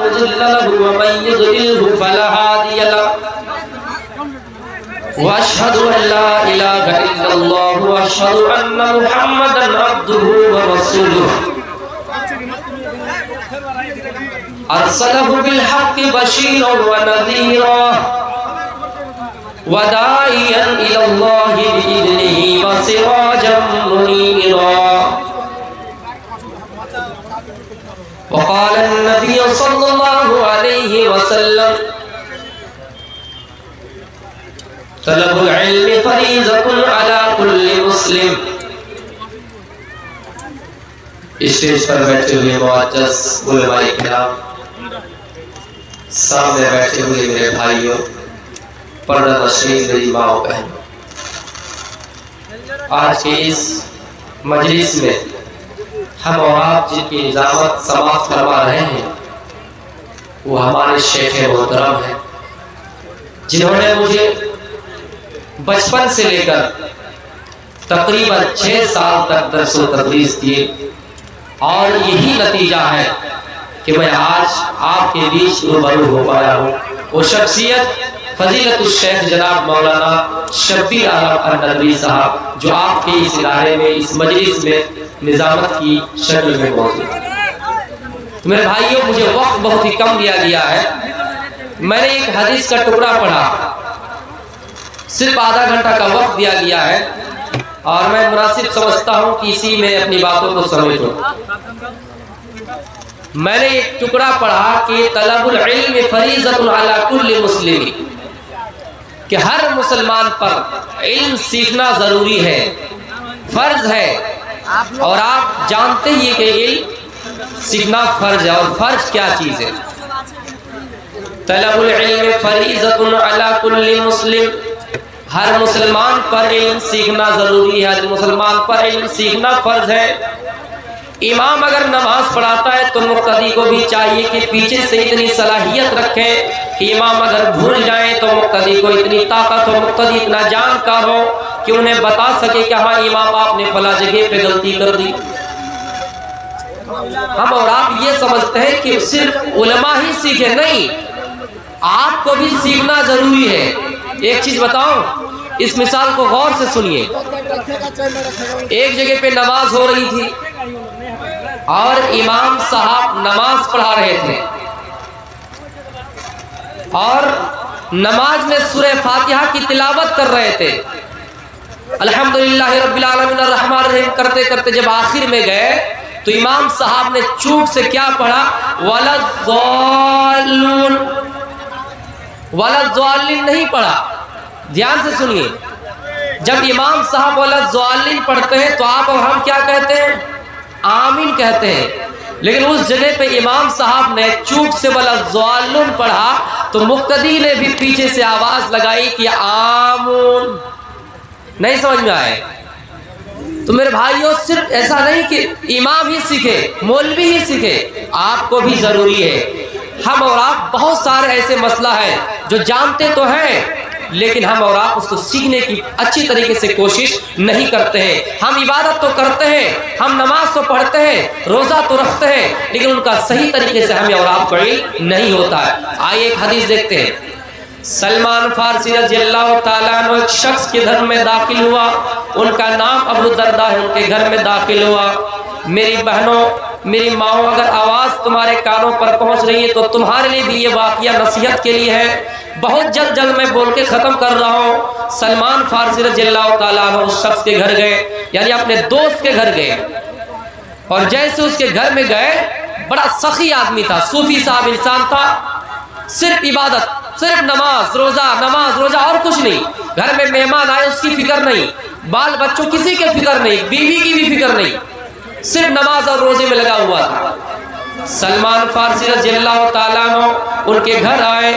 مضل له ومن يضلل فلا هادي له واشهد ان لا اله الا الله واشهد ان محمدا عبده ورسوله ارسله بالحق بشيرا ونذيرا وداعيا الى الله باذنه وسراجا منيرا وقال النبي صلى الله عليه وسلم طلب العلم فریضۃ علی کل مسلم. اسٹیج پر بیٹھے ہوئے معزز علماء کرام، سامنے بیٹھے ہوئے میرے بھائیوں، پردہ نشین میری ماں و بہن، آج کی اس مجلس میں ہم اور آپ جن کی نظامت سماعت فرما رہے ہیں وہ ہمارے شیخ محترم ہیں، جنہوں نے مجھے بچپن سے لے کر تقریباً 6 سال تک درس و تدریس دیے، اور یہی نتیجہ ہے کہ میں آج آپ کے بیچ روبرو ہو پایا ہوں. وہ شخصیت فضیلت الشیخ جناب مولانا شبیر احمد الندوی صاحب، جو آپ کے اس ادارے میں، اس مجلس میں نظامت کی شکل میں موجود ہے. تو میرے بھائیوں، مجھے وقت بہت ہی کم دیا گیا ہے. میں نے ایک حدیث کا ٹکڑا پڑھا، صرف آدھا گھنٹہ کا وقت دیا گیا ہے، اور میں مناسب سمجھتا ہوں کہ اسی میں اپنی باتوں کو سمیٹوں. میں نے ایک ٹکڑا پڑھا کہ طلب العلم فریضۃ علی کل مسلم، کہ ہر مسلمان پر علم سیکھنا ضروری ہے، فرض ہے. اور آپ جانتے ہی کہ علم سیکھنا فرض ہے، اور فرض کیا چیز ہے؟ طلب العلم فریضۃ علی کل مسلم، ہر مسلمان پر علم سیکھنا ضروری ہے، ہر مسلمان پر علم سیکھنا فرض ہے. امام اگر نماز پڑھاتا ہے تو مقتدی کو بھی چاہیے کہ پیچھے سے اتنی صلاحیت رکھے کہ امام اگر بھول جائیں تو مقتدی کو اتنی طاقت ہو، مقتدی اتنا جانکار ہو کہ انہیں بتا سکے کہ ہاں امام آپ نے فلاں جگہ پہ غلطی کر دی. ہم اور آپ یہ سمجھتے ہیں کہ صرف علماء ہی سیکھے، نہیں، آپ کو بھی سیکھنا ضروری ہے. ایک چیز بتاؤں، اس مثال کو غور سے سنیے. ایک جگہ پہ نماز ہو رہی تھی اور امام صاحب نماز پڑھا رہے تھے، اور نماز میں سورہ فاتحہ کی تلاوت کر رہے تھے. الحمدللہ رب العالمین الرحمن الرحیم کرتے کرتے جب آخر میں گئے تو امام صاحب نے چوک سے کیا پڑھا؟ وَلَا الضَّالُّونَ. وَلَا الضَّالِّينَ نہیں پڑھا. دھیان سے سنیے، جب امام صاحب وَلَا الضَّالِّينَ پڑھتے ہیں تو آپ اور ہم کیا کہتے ہیں؟ آمین کہتے ہیں. لیکن اس جگہ پہ امام صاحب نے چوک سے وَلَا الضَّالُّونَ پڑھا تو مقتدی نے بھی پیچھے سے آواز لگائی کہ آمین. نہیں سمجھ میں آئے؟ تو میرے بھائیوں، صرف ایسا نہیں کہ امام ہی سیکھے، مولوی ہی سیکھے، آپ کو بھی ضروری ہے. ہم اور آپ بہت سارے ایسے مسئلہ ہیں جو جانتے تو ہیں، لیکن ہم اور آپ اس کو سیکھنے کی اچھی طریقے سے کوشش نہیں کرتے ہیں. ہم عبادت تو کرتے ہیں، ہم نماز تو پڑھتے ہیں، روزہ تو رکھتے ہیں، لیکن ان کا صحیح طریقے سے ہمیں اور آپ کو علم نہیں ہوتا ہے. آئیے ایک حدیث دیکھتے ہیں. سلمان فارسی رضی اللہ تعالیٰ عنہ ایک شخص کے گھر میں داخل ہوا، ان کا نام ابو الدرداء ہے، ان کے گھر میں داخل ہوا. میری بہنوں، میری ماؤں، اگر آواز تمہارے کانوں پر پہنچ رہی ہے تو تمہارے لیے بھی یہ واقعہ نصیحت کے لیے ہے. بہت جلد میں بول کے ختم کر رہا ہوں. سلمان فارسی رضی اللہ تعالیٰ عنہ اس شخص کے گھر گئے، یعنی اپنے دوست کے گھر گئے، اور جیسے اس کے گھر میں گئے، بڑا سخی آدمی تھا، صوفی صاحب انسان تھا، صرف عبادت، صرف نماز روزہ اور کچھ نہیں. گھر میں مہمان آئے اس کی فکر نہیں، بال بچوں کسی کی فکر نہیں، بیوی کی بھی فکر نہیں، صرف نماز اور روزے میں لگا ہوا تھا. سلمان فارسی رضی اللہ تعالیٰ عنہ ان کے گھر آئے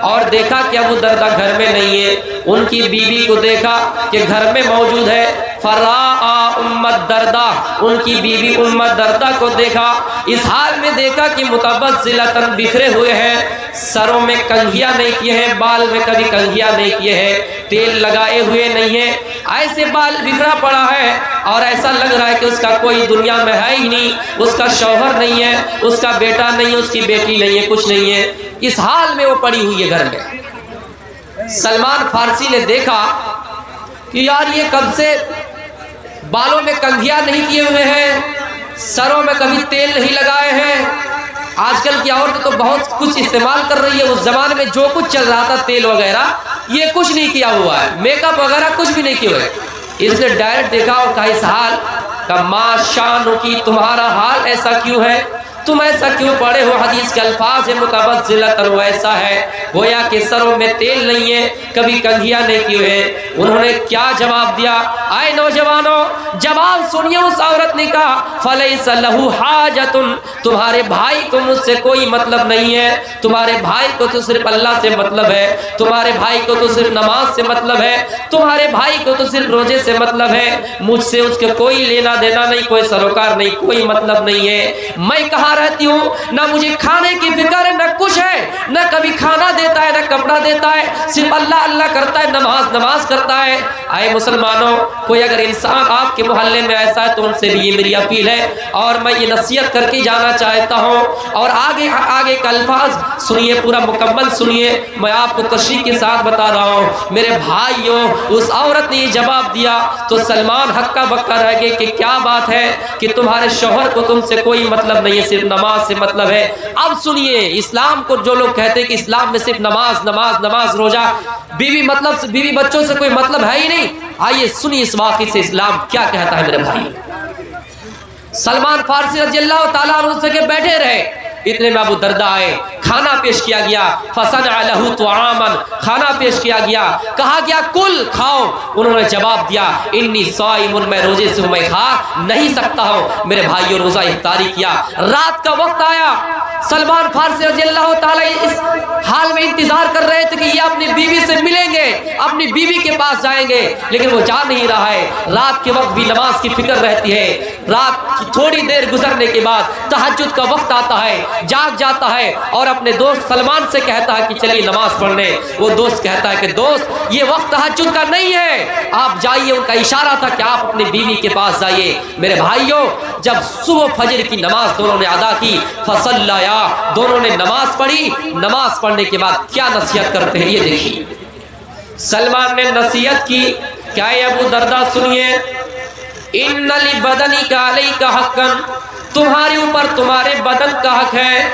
اور دیکھا کہ ابو الدرداء گھر میں نہیں ہے. ان کی بیوی کو دیکھا کہ گھر میں موجود ہے، فراآ ام الدرداء، ان کی بیوی ام الدرداء کو دیکھا، اس حال میں دیکھا کہ متبذلۃ بکھرے ہوئے ہیں، سروں میں کنگھیاں نہیں کیے ہیں، بال میں کبھی کنگھیاں نہیں کیے ہیں، تیل لگائے ہوئے نہیں ہیں، ایسے بال بکھرا پڑا ہے اور ایسا لگ رہا ہے کہ اس کا کوئی دنیا میں ہے ہی نہیں، اس کا شوہر نہیں ہے، اس کا بیٹا نہیں ہے، اس کی بیٹی نہیں ہے، کچھ نہیں ہے، اس حال میں وہ پڑی ہوئی ہے گھر میں۔ سلمان فارسی نے دیکھا کہ یار یہ کب سے بالوں میں کنگھیاں نہیں کیے ہوئے ہیں، سروں میں کبھی تیل نہیں لگائے ہیں، آج کل کی عورتیں تو بہت کچھ استعمال کر رہی ہے، اس زمانے میں جو کچھ چل رہا تھا تیل وغیرہ یہ کچھ نہیں کیا ہوا ہے، میک اپ وغیرہ کچھ بھی نہیں کیے ہوئے۔ اس نے ڈائریکٹ دیکھا اور کہا اس حال کا ما شان کی، تمہارا حال ایسا کیوں ہے، تم ایسا کیوں پڑے ہو؟ حدیث کے الفاظ متبذلۃ، ویسا ہے گویا کہ سروں میں تیل نہیں ہے، کبھی کنگھیاں نہیں کیے ہوئے۔ انہوں نے کیا جواب دیا؟ آئے نوجوانوں جواب سنیے، اس عورت نے کہا فلیس لہ حاجۃ، تمہارے بھائی کو مجھ سے کوئی مطلب نہیں ہے، تمہارے بھائی کو تو صرف اللہ سے مطلب ہے، تمہارے بھائی کو تو صرف نماز سے مطلب ہے، تمہارے بھائی کو تو صرف روزے سے مطلب ہے، مجھ سے اس کے کوئی لینا دینا نہیں، کوئی سروکار نہیں، کوئی مطلب نہیں ہے۔ میں کہاں رہتی ہوں، نہ مجھے کھانے کی فکر ہے، نہ کچھ ہے، نہ کبھی کھانا دیتا ہے، نہ کپڑا دیتا ہے، صرف اللہ اللہ کرتا ہے، نماز نماز کرتا ہے۔ اے مسلمانوں، کوئی اگر انسان آپ کے محلے میں ایسا ہے تو ان سے بھی یہ میری اپیل ہے اور میں یہ نصیحت کر کے جانا چاہتا ہوں، اور آگے کا الفاظ سنیے، پورا مکمل سنیے، میں آپ کو تشریح کے ساتھ بتا رہا ہوں۔ میرے بھائیوں، اس عورت نے یہ جواب دیا تو سلمان ہکا بکا رہ گئے کہ کیا بات ہے کہ تمہارے شوہر کو تم سے کوئی مطلب نہیں ہے، صرف نماز سے مطلب ہے۔ اب سنیے، اسلام کو جو لوگ کہتے ہیں کہ اسلام میں صرف نماز نماز نماز، روزہ، بیوی بچوں سے کوئی مطلب ہے ہی نہیں، آئیے سنیے اس واقعے سے اسلام کیا کہتا ہے میرے بھائی۔ سلمان فارسی رضی اللہ تعالیٰ عنہ سے کہ بیٹھے رہے، اتنے میں ابو درداء آئے، کھانا پیش کیا گیا، فصنع لہ طعاما، کھانا پیش کیا گیا، کہا گیا کل کھاؤ، انہوں نے جواب دیا انی صائم، میں روزے سے ہوں، میں کھا نہیں سکتا ہوں۔ میرے بھائیوں، روزہ افطاری کیا، رات کا وقت آیا، سلمان فارسی رضی اللہ تعالیٰ اس حال میں انتظار کر رہے تھے کہ یہ اپنی بیوی سے ملیں گے، اپنی بیوی کے پاس جائیں گے، لیکن وہ جا نہیں رہا ہے۔ رات کے وقت بھی نماز کی فکر رہتی ہے، رات کی تھوڑی دیر گزرنے کے بعد تہجد کا وقت آتا ہے، جاگ جاتا ہے اور اپنے دوست سلمان سے کہتا ہے کہ چلیے نماز پڑھنے۔ وہ دوست کہتا ہے کہ دوست یہ وقت تہجد کا نہیں ہے، آپ جائیے، ان کا اشارہ تھا کہ آپ اپنی بیوی کے پاس جائیے۔ میرے بھائیوں، جب صبح فجر کی نماز دونوں نے ادا کی، فصلیا، دونوں نے نماز پڑھی، نماز پڑھنے کے بعد کیا نصیحت کرتے ہیں یہ دیکھیے۔ سلمان نے نصیحت کی، کیا ہے ابو درداء سنیے، ان لبدنک علیک حقا، تمہارے اوپر تمہارے بدن کا حق ہے،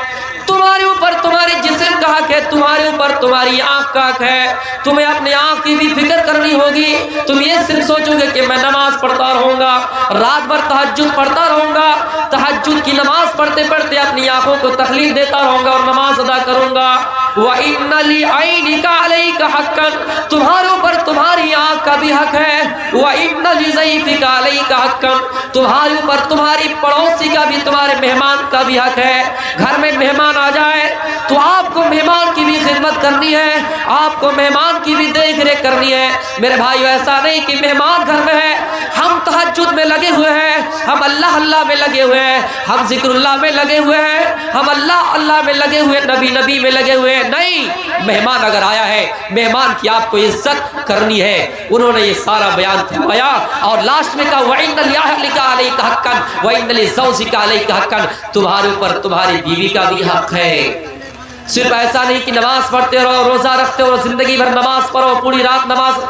تمہارے اوپر تمہارے جسم کا حق ہے، تمہارے اوپر تمہاری آنکھ کا حق ہے، تمہیں اپنے آنکھ کی بھی فکر کرنی ہوگی۔ تم یہ صرف سوچو گے کہ میں نماز پڑھتا رہوں گا، رات بھر تہجد پڑھتا رہوں گا، تہجد کی نماز پڑھتے پڑھتے اپنی آنکھوں کو تکلیف دیتا رہوں گا اور نماز ادا کروں گا۔ وَإِنَّ لِعَيْنِكَ عَلَيْكَ حَقًّا، تمہارے اوپر تمہاری آنکھ کا بھی حق ہے۔ وَإِنَّ لِضَيْفِكَ عَلَيْكَ حَقًّا، تمہارے اوپر تمہاری پڑوسی کا بھی، تمہارے مہمان کا بھی حق ہے۔ گھر میں مہمان آ جائے تو آپ کو مہمان کی بھی خدمت کرنی ہے، آپ کو مہمان کی بھی دیکھ ریکھ کرنی ہے۔ میرے بھائیو، ایسا نہیں کہ مہمان گھر میں ہے، ہم تہجد میں لگے ہوئے ہیں، ہم اللہ اللہ میں لگے ہوئے ہیں، ہم ذکر اللہ میں لگے ہوئے ہیں، ہم اللہ اللہ میں لگے ہوئے، نبی میں لگے ہوئے ہیں۔ نہیں، مہمان اگر آیا ہے، مہمان کی آپ کو عزت کرنی ہے۔ انہوں نے یہ سارا بیان فرمایا اور لاسٹ میں کہا وَإِنَّ لِأَهْلِكَ عَلَيْكَ حَقًّا وَإِنَّ لِزَوْجِكَ عَلَيْكَ حَقًّا، تمہارے اوپر تمہاری بیوی کا بھی حق ہے۔ صرف ایسا نہیں کہ نماز پڑھتے رہو، روزہ رکھتے رہو، زندگی بھر نماز پڑھو، پوری رات نماز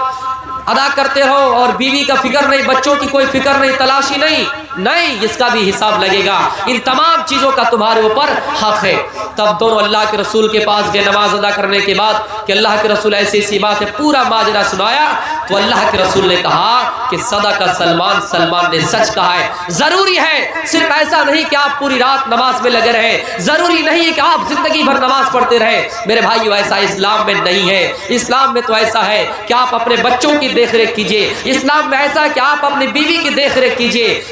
ادا کرتے رہو اور بیوی کا فکر نہیں، بچوں کی کوئی فکر نہیں، تلاشی نہیں، نہیں، اس کا بھی حساب لگے گا۔ ان تمام چیزوں کا تمہارے اوپر حق ہے۔ تب دونوں اللہ کے رسول کے پاس گئے نماز ادا کرنے کے بعد کہ اللہ کے رسول ایسی ایسی بات ہے، پورا ماجرا سنایا تو اللہ کے رسول نے کہا کہ صدق سلمان، سلمان نے سچ کہا ہے۔ ضروری ہے، صرف ایسا نہیں کہ آپ پوری رات نماز میں لگے رہے، ضروری نہیں ہے کہ آپ زندگی بھر نماز پڑھتے رہے۔ میرے بھائیو، ایسا اسلام میں نہیں ہے۔ اسلام میں تو ایسا ہے کہ آپ اپنے بچوں کی دیکھ ریکھ کیجئے، اسلام میں ایسا ہے کہ آپ اپنی بیوی کی دیکھ ریکھ کیجئے،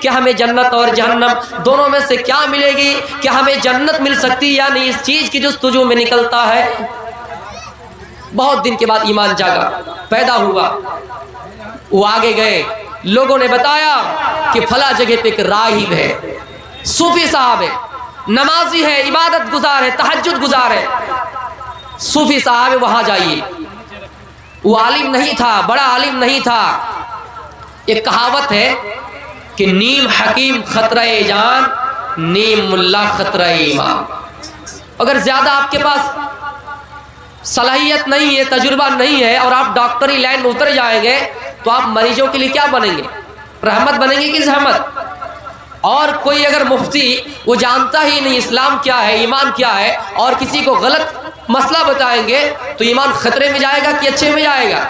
کہ ہمیں جنت اور جہنم دونوں میں سے کیا ملے گی، کہ ہمیں جنت مل سکتی یا نہیں، اس چیز کی جستجو میں نکلتا ہے۔ بہت دن کے بعد ایمان جاگا، پیدا ہوا، وہ آگے گئے، لوگوں نے بتایا کہ فلاں جگہ پہ ایک راہب ہے، صوفی صاحب ہے، نمازی ہے، عبادت گزار ہے، تہجد گزار ہے، صوفی صاحب ہے، وہاں جائیے۔ وہ عالم نہیں تھا، بڑا عالم نہیں تھا۔ ایک کہاوت ہے کہ نیم حکیم خطرہ جان، نیم ملا خطرہ ایمان۔ اگر زیادہ آپ کے پاس صلاحیت نہیں ہے، تجربہ نہیں ہے، اور آپ ڈاکٹری لائن میں اتر جائیں گے تو آپ مریضوں کے لیے کیا بنیں گے؟ رحمت بنیں گے کہ زحمت؟ اور کوئی اگر مفتی وہ جانتا ہی نہیں اسلام کیا ہے، ایمان کیا ہے، اور کسی کو غلط مسئلہ بتائیں گے تو ایمان خطرے میں جائے گا کہ اچھے میں جائے گا؟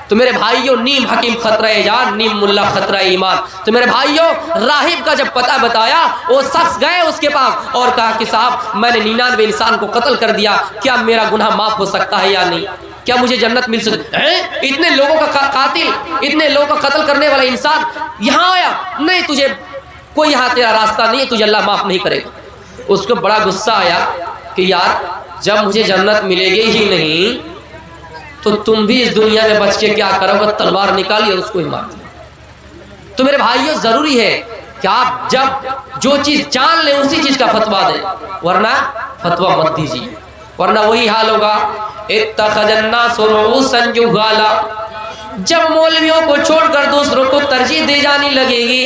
تو میرے بھائیوں، نیم حکیم خطرہ جان، نیم ملا خطرہ ایمان۔ تو میرے بھائیوں، راہب کا جب پتہ بتایا، وہ شخص گئے اس کے پاس اور کہا کہ صاحب میں نے 99 انسان کو قتل کر دیا، کیا میرا گناہ معاف ہو سکتا ہے یا نہیں؟ کیا مجھے جنت مل سکتی ہے؟ اتنے لوگوں کا قاتل، اتنے لوگوں کا قتل کرنے والا انسان یہاں آیا؟ نہیں، تجھے کوئی یہاں تیرا راستہ نہیں ہے، تجھے اللہ معاف نہیں کرے گا۔ اس کو بڑا غصہ آیا کہ یار جب مجھے جنت ملے گی ہی نہیں تو تم بھی اس دنیا میں بچ کے کیا کرو گے؟ تلوار نکالی اور اس کو ہی مار دیا۔ تو میرے بھائیوں، ضروری ہے کہ آپ جب جو چیز جان لیں اسی چیز کا فتویٰ دیں، ورنہ فتویٰ مت دیجیے، ورنہ وہی حال ہوگا۔ اتخذ الناس رؤوسا جہالا، جب مولویوں کو چھوڑ کر دوسروں کو ترجیح دی جانے لگے گی،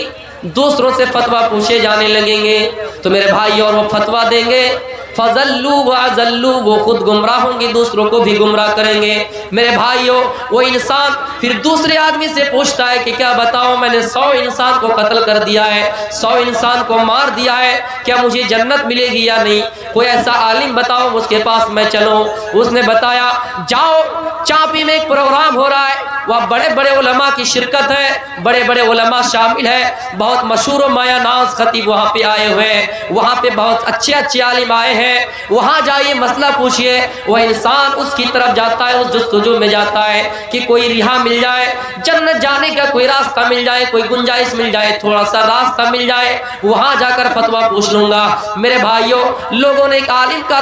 دوسروں سے فتویٰ پوچھے جانے لگیں گے، تو میرے بھائی اور وہ فتویٰ دیں گے، فَضَلُّوا وَأَضَلُّوا، وہ خود گمراہ ہوں گے، دوسروں کو بھی گمراہ کریں گے۔ میرے بھائیوں، وہ انسان پھر دوسرے آدمی سے پوچھتا ہے کہ کیا بتاؤ، میں نے 100 انسان کو قتل کر دیا ہے، 100 انسان کو مار دیا ہے، کیا مجھے جنت ملے گی یا نہیں؟ کوئی ایسا عالم بتاؤ اس کے پاس میں چلوں۔ اس نے بتایا جاؤ، چاپی میں ایک پروگرام ہو رہا ہے، وہاں بڑے بڑے علماء کی شرکت ہے، بڑے بڑے علماء شامل ہیں، بہت مشہور و مایہ ناز خطیب وہاں پہ آئے ہوئے ہیں، وہاں پہ بہت اچھے اچھے عالم آئے ہیں، وہاں جائیے، مسئلہ پوچھئے۔ وہ انسان اس کی طرف جاتا ہے، اس جستجو میں جاتا ہے کہ کوئی رہا مل جائے، جنت جانے کا کوئی راستہ مل جائے، کوئی گنجائش مل جائے، تھوڑا سا راستہ مل جائے، وہاں جا کر فتویٰ پوچھ لوں گا۔ میرے بھائیوں، لوگوں نے ایک عالم کا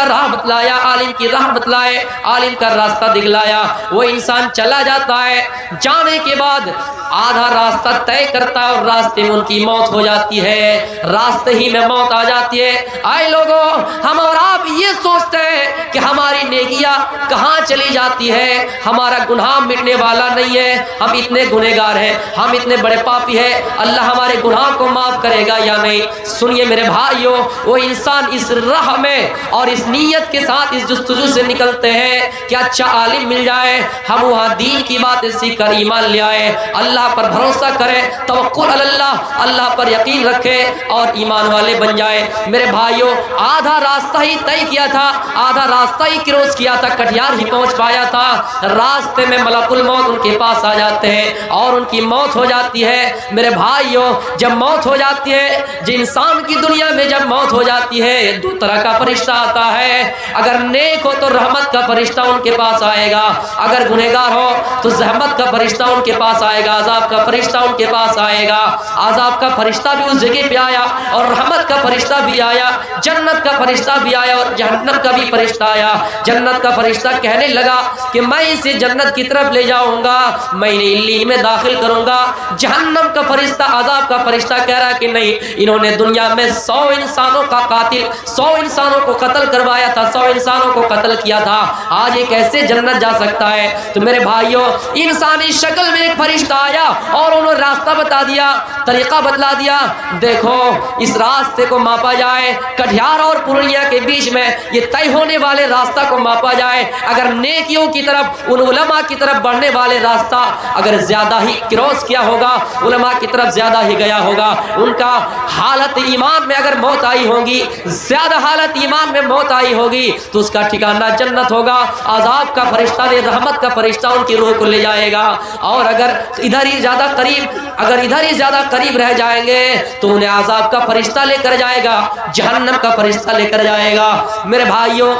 راہ بتلایا، عالم کی راہ بتلائے، عالم کا راستہ دکھلایا، وہ انسان چلا جاتا ہے، جانے کے بعد آدھا راستہ طے کرتا ہے اور راستے میں ان کی موت ہو جاتی ہے، راستے ہی میں موت آ جاتی ہے۔ آئے لوگوں، ہم اور آپ یہ سوچتے ہیں کہ ہماری نیکیاں کہاں چلی جاتی ہے، ہمارا گناہ مٹنے والا نہیں ہے، ہم اتنے گنہگار ہیں، ہم اتنے بڑے پاپی ہیں، اللہ ہمارے گناہ کو معاف کرے گا یا نہیں؟ سنیے میرے بھائیوں، وہ انسان اس راہ میں اور اس نیت کے ساتھ اس جستجو سے نکلتے ہیں کہ اچھا عالم مل جائے، ہم وہاں دین کی باتیں سیکھ کر ایمان لے آئے، اللہ پر بھروسہ کریں، توکل علی اللہ، اللہ پر یقین رکھے اور ایمان والے بن جائے۔ میرے بھائیوں، آدھا راستہ ہی طے کیا تھا، آدھا راستہ ہی کروس کیا تھا، کٹیہار ہی پہنچ پایا تھا، راستے میں ملک الموت ان کے پاس آ جاتے ہیں اور ان کی موت ہو جاتی ہے۔ میرے بھائیوں، جب موت ہو جاتی ہے، جو انسان کی دنیا میں جب موت ہو جاتی ہے، دو طرح کا فرشتہ آتا ہے، اگر نیک ہو تو رحمت کا فرشتہ ان کے پاس آئے گا، اگر گنہگار ہو تو زحمت کا فرشتہ ان کے پاس آئے گا، عذاب کا فرشتہ ان کے پاس آئے گا۔ عذاب کا فرشتہ بھی اس جگہ پہ آیا اور رحمت کا فرشتہ بھی آیا، جنت کا فرشتہ بھی آیا اور جہنم کا بھی فرشتہ آیا۔ جنت کا فرشتہ کہنے لگا کہ میں اسے جنت کی طرف لے جاؤں گا، میں انہیں علیین میں داخل کروں گا۔ جہنم کا فرشتہ، عذاب کا فرشتہ کہہ رہا ہے کہ نہیں، انہوں نے دنیا میں 100 انسانوں کا قاتل، 100 انسانوں کو قتل کروایا تھا، 100 انسانوں کو قتل کیا تھا، آج یہ کیسے جنت جا سکتا ہے؟ تو میرے بھائیوں، انسانی شکل میں ایک فرشتہ آیا اور انہوں نے راستہ بتا دیا، طریقہ بتلا دیا، دیکھو اس راستے کو ماپا جائے، کٹیہار اور پورنیہ کے بیچ میں یہ طے ہونے والے راستہ کو ماپا جائے، اگر نیکیوں کی طرف، ان علماء کی طرف بڑھنے والے راستہ اگر زیادہ ہی کراس کیا ہوگا، علماء کی طرف زیادہ ہی گیا ہوگا، ان کا حالت ایمان میں اگر موت آئی ہوگی، زیادہ حالت ایمان میں موت آئی ہوگی تو اس کا ٹھکانہ جنت ہوگا۔ عذاب کا فرشتہ نے، رحمت کا فرشتہ ان کی روح کو لے جائے گا، اور اگر ادھر ہی زیادہ قریب رہ جائیں گے تو انہیں عذاب کا فرشتہ لے کر جائے گا، جہنم کا فرشتہ لے کر جائے گا۔ میرے بھائیوں،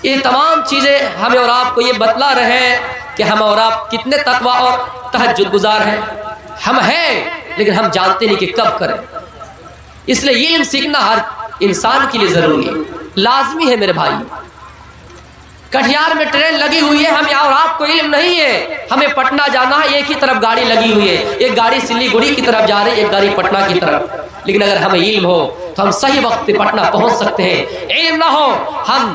یہ تمام چیزیں ہمیں اور آپ کو یہ بتلا رہے ہیں کہ ہم اور آپ کتنے تقویٰ اور تہجد گزار ہیں۔ ہم ہیں لیکن ہم جانتے نہیں کہ کب کریں. اس لیے علم سیکھنا ہر انسان کے لیے ضروری ہے, لازمی ہے میرے بھائی. کٹھیار میں ٹرین لگی ہوئی ہے, ہمیں اور آپ کو علم نہیں ہے, ہمیں پٹنہ جانا ہے, ایک ہی طرف گاڑی لگی ہوئی ہے, ایک گاڑی سلی گڑی کی طرف جا رہی ہے, ایک گاڑی پٹنہ کی طرف. لیکن اگر ہمیں علم ہو تو ہم صحیح وقت پہ پٹنہ پہنچ سکتے ہیں. علم نہ ہو ہم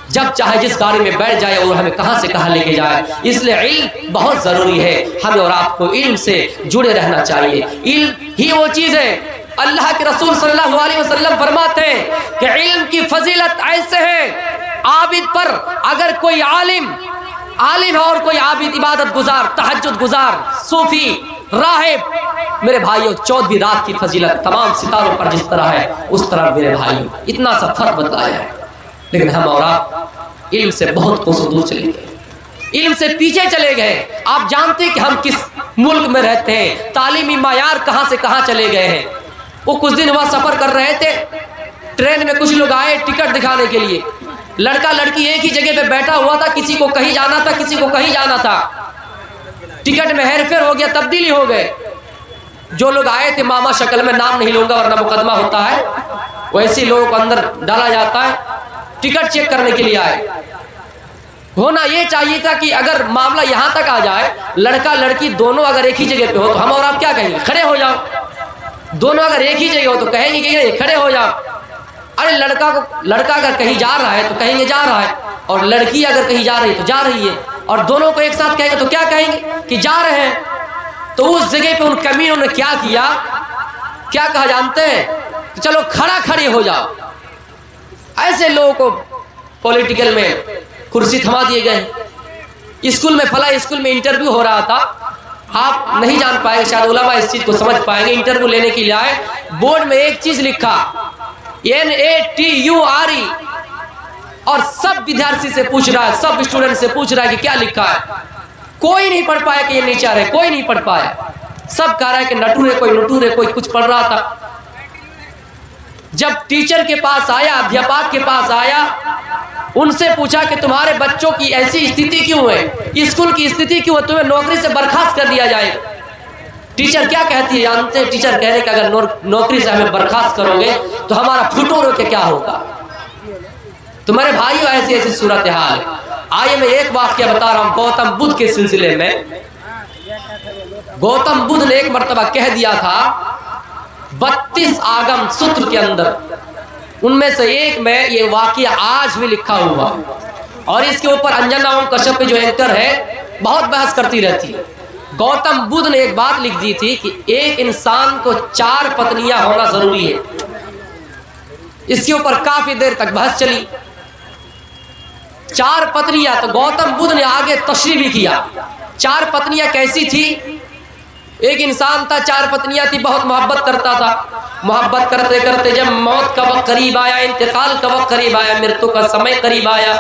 جب چاہے جس گاڑی میں بیٹھ جائے اور ہمیں کہاں سے کہاں لے کے جائے. اس لیے علم بہت ضروری ہے, ہمیں اور آپ کو علم سے جڑے رہنا چاہیے. علم ہی وہ چیز ہے, اللہ کے رسول صلی اللہ علیہ وسلم فرماتے ہیں کہ علم کی فضیلت ایسے ہے, عابد پر اگر کوئی عالم ہے اور کوئی عابد, عبادت گزار, تہجد گزار, صوفی, راہب, میرے بھائیوں 14ویں رات کی فضیلت تمام ستاروں پر جس طرح ہے اس طرح میرے بھائیوں اتنا سا فرق بتلایا ہے. لیکن ہم اور آپ علم سے بہت کوسوں دور چلے گئے, علم سے پیچھے چلے گئے. آپ جانتے ہیں کہ ہم کس ملک میں رہتے ہیں, تعلیمی معیار کہاں سے کہاں چلے گئے ہیں. وہ کچھ دن وہاں سفر کر رہے تھے, ٹرین میں کچھ لوگ آئے ٹکٹ دکھانے کے لیے, لڑکا لڑکی ایک ہی جگہ پہ بیٹھا ہوا تھا, کسی کو کہیں جانا تھا, کسی کو کہیں جانا تھا, ٹکٹ میں ہیر پھیر ہو گیا, تبدیلی ہو گئے. جو لوگ آئے تھے ماما شکل میں, نام نہیں لوں گا ورنہ مقدمہ ہوتا ہے, ویسے لوگوں کو اندر ڈالا جاتا ہے, ٹکٹ چیک کرنے کے لیے آئے. ہونا یہ چاہیے تھا کہ اگر معاملہ یہاں تک آ جائے, لڑکا لڑکی دونوں اگر ایک ہی جگہ پہ ہو تو ہم اور آپ کیا کہیں گے, کھڑے ہو جاؤ. دونوں اگر ایک ہی جگہ ہو تو کہیں گے کہ کھڑے ہو جاؤ. ارے لڑکا اگر کہیں جا رہا ہے تو کہیں گے جا رہا ہے, اور لڑکی اگر کہیں جا رہی ہے تو جا رہی ہے, اور دونوں کو ایک ساتھ کہیں گے تو کیا کہیں گے کہ جا رہے ہیں. تو اس جگہ پہ ان کمینوں نے کیا کیا, کیا کہا جانتے ہیں, چلو کھڑا کھڑی ہو جاؤ. ایسے لوگوں کو پولیٹیکل میں کرسی تھما دیے گئے. اسکول میں فلاں اسکول میں انٹرویو ہو رہا تھا, آپ نہیں جان پائے, شاید علماء اس چیز کو سمجھ پائیں گے. انٹرویو لینے کے لیے آئے, بورڈ میں ایک چیز لکھا NATURE, اور سب ودیارتھی سے پوچھ رہا ہے, سب اسٹوڈنٹ سے پوچھ رہا ہے کہ کیا لکھا ہے. کوئی نہیں پڑھ پایا کہ یہ نیچر ہے, کوئی نہیں پڑھ پایا. سب کہہ رہا ہے کہ نٹور ہے, کوئی نٹور ہے, کوئی کچھ پڑھ رہا تھا. جب ٹیچر کے پاس آیا, ادھیاپک کے پاس آیا, ان سے پوچھا کہ تمہارے بچوں کی ایسی استھتی کیوں ہے, اسکول کی استھتی کیوں ہے, تمہیں نوکری سے برخاست کر دیا جائے. ٹیچر کیا کہتی ہے جانتے ہیں, ٹیچر کہہ رہے کہ اگر نوکری سے ہمیں برخاست کرو گے تو ہمارا پھوٹو رو کے کیا ہوگا. تمہارے بھائیوں ایسی ایسی صورتحال ہے. آئیے میں ایک واقعہ بتا رہا ہوں گوتم بدھ کے سلسلے میں. گوتم بدھ نے ایک مرتبہ کہہ دیا تھا 32 آگم سوتر کے اندر, ان میں سے ایک میں یہ واقعہ آج بھی لکھا ہوا, اور اس کے اوپر انجنا اوم کشیپ جو اینکر ہے بہت بحث کرتی رہتی ہے. گوتم بدھ نے ایک بات لکھ دی تھی کہ ایک انسان کو 4 پتنیاں ہونا ضروری ہے. اس کے اوپر کافی دیر تک بحث چلی. 4 پتنیاں, تو گوتم بدھ نے آگے تشریح بھی کیا 4 پتنیاں کیسی تھی. ایک انسان تھا, 4 پتنیاں تھی, بہت محبت کرتا تھا. محبت کرتے کرتے جب موت کا وقت قریب آیا, انتقال کا وقت قریب آیا, مرتو کا سمے قریب آیا,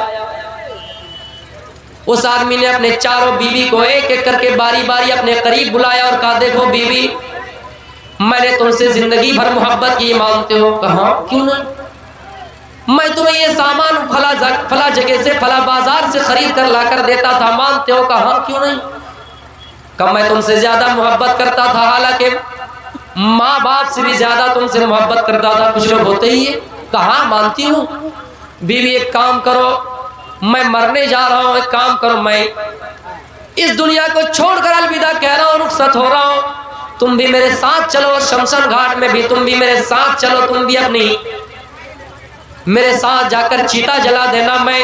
اس آدمی نے اپنے 4 بیوی کو ایک ایک کر کے باری باری اپنے قریب بلایا اور کہا دیکھو بیوی, میں نے تم سے زندگی بھر محبت کی, مانتے ہو؟ کہاں, کیوں نہیں, میں تمہیں یہ سامان فلاں جگہ سے فلاں بازار سے خرید کر لا کر دیتا تھا, مانتے ہو؟ کہاں, کیوں نہیں. کہ میں تم سے زیادہ محبت کرتا تھا, حالانکہ ماں باپ سے بھی زیادہ تم سے محبت کرتا تھا, کچھ لوگ ہوتے ہی ہے. کہاں, مانتی ہوں. بیوی ایک کام کرو, میں مرنے جا رہا ہوں, ایک کام کرو, میں اس دنیا کو چھوڑ کر الوداع کہہ رہا ہوں, رخصت ہو رہا ہوں, تم بھی میرے ساتھ چلو, شمشان گھاٹ میں بھی تم بھی میرے ساتھ چلو, تم بھی اپنی میرے ساتھ جا کر چیتا جلا دینا. میں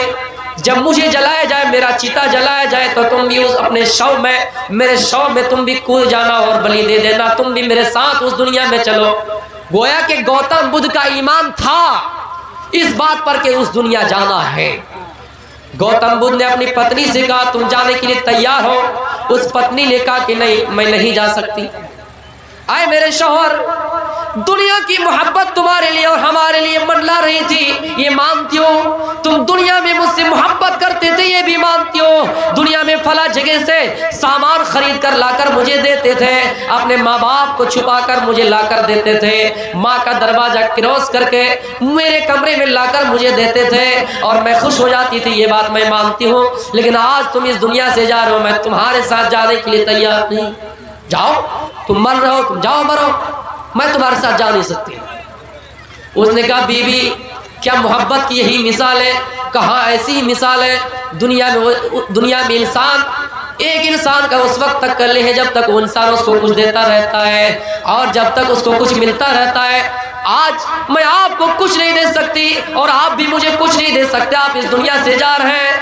جب مجھے جلایا جائے, میرا چیتا جلایا جائے, تو تم بھی اس اپنے شو میں, میرے شو میں تم بھی کود جانا اور بلی دے دینا, تم بھی میرے ساتھ اس دنیا میں چلو. گویا کہ گوتم بدھ کا ایمان تھا اس بات پر کہ اس دنیا جانا ہے. گوتم بدھ نے اپنی پتنی سے کہا تم جانے کے لیے تیار ہو؟ اس پتنی نے کہا کہ نہیں, میں نہیں جا سکتی. آئے میرے شوہر, دنیا کی محبت تمہارے لیے اور ہمارے لیے منڈلا رہی تھی, یہ مانتی ہو؟ تم دنیا میں مجھ سے محبت کرتے تھے, یہ بھی مانتی ہو؟ دنیا میں فلاں جگہ سے سامان خرید کر لا کر مجھے دیتے تھے, اپنے ماں باپ کو چھپا کر مجھے لا کر دیتے تھے, ماں کا دروازہ کراس کر کے میرے کمرے میں لا کر مجھے دیتے تھے, اور میں خوش ہو جاتی تھی, یہ بات میں مانتی ہوں. لیکن آج تم اس دنیا سے جا رہے ہو, میں تمہارے ساتھ جانے کے لیے تیار نہیں. جاؤ تم مر رہے ہو، تم جاؤ مرو، میں تمہارے ساتھ جا نہیں سکتی۔ اس نے کہا بیوی کیا محبت کی یہی مثال ہے؟ کہا ایسی ہی مثال ہے۔ دنیا میں انسان ایک انسان کا اس وقت تک کر لے ہے جب تک وہ انسان اس کو کچھ دیتا رہتا ہے اور جب تک اس کو کچھ ملتا رہتا ہے۔ آج میں آپ کو کچھ نہیں دے سکتی اور آپ بھی مجھے کچھ نہیں دے سکتے، آپ اس دنیا سے جا رہے ہیں،